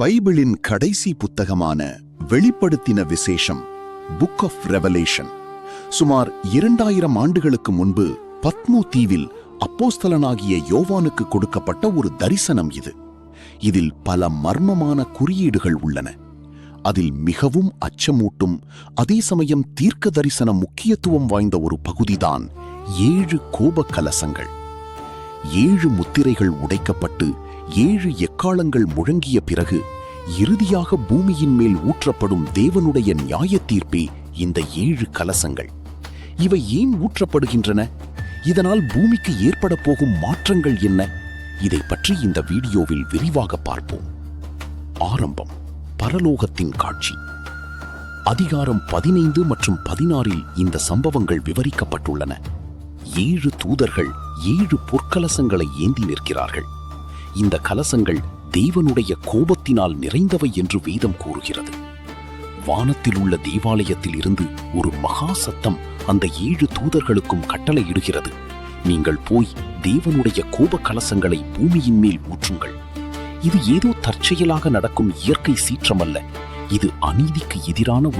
பைபிளின் கடைசி புத்தகமான வெளிப்படுத்தின விசேஷம், புக் ஆஃப் ரெவலேஷன், சுமார் 2000 ஆண்டுகளுக்கு முன்பு பத்மோ தீவில் அப்போஸ்தலனாகிய யோவானுக்கு கொடுக்கப்பட்ட ஒரு தரிசனம் இது. இதில் பல மர்மமான குறியீடுகள் உள்ளன. அதில் மிகவும் அச்சமூட்டும், அதே சமயம் தீர்க்க தரிசன முக்கியத்துவம் வாய்ந்த ஒரு பகுதிதான் 7 கோப கலசங்கள். 7 முத்திரைகள் உடைக்கப்பட்டு 7 எக்காளங்கள் முழங்கிய பிறகு இறுதியாக பூமியின் மேல் ஊற்றப்படும் தேவனுடைய நியாய தீர்ப்பே இந்த 7 கலசங்கள். இவை ஏன் ஊற்றப்படுகின்றன? இதனால் பூமிக்கு ஏற்பட போகும் மாற்றங்கள் என்ன? இதை பற்றி இந்த வீடியோவில் விரிவாக பார்ப்போம். ஆரம்பம். பரலோகத்தின் காட்சி. அதிகாரம் 15 மற்றும் 16 இந்த சம்பவங்கள் விவரிக்கப்பட்டுள்ளன. 7 தூதர்கள் 7 பொற்கலசங்களை ஏந்தி நிற்கிறார்கள். இந்த கலசங்கள் தேவனுடைய கோபத்தினால் நிறைந்தவை என்று வேதம் கூறுகிறது. வானத்தில் உள்ள தேவாலயத்தில் இருந்து ஒரு மகா சத்தம் அந்த 7 தூதர்களுக்கும் கட்டளையிடுகிறது. நீங்கள் போய் தேவனுடைய கோப கலசங்களை பூமியின் மேல் ஊற்றுங்கள். இது ஏதோ தற்செயலாக நடக்கும் இயற்கை சீற்றமல்ல. இது அநீதிக்கு எதிரான ஒரு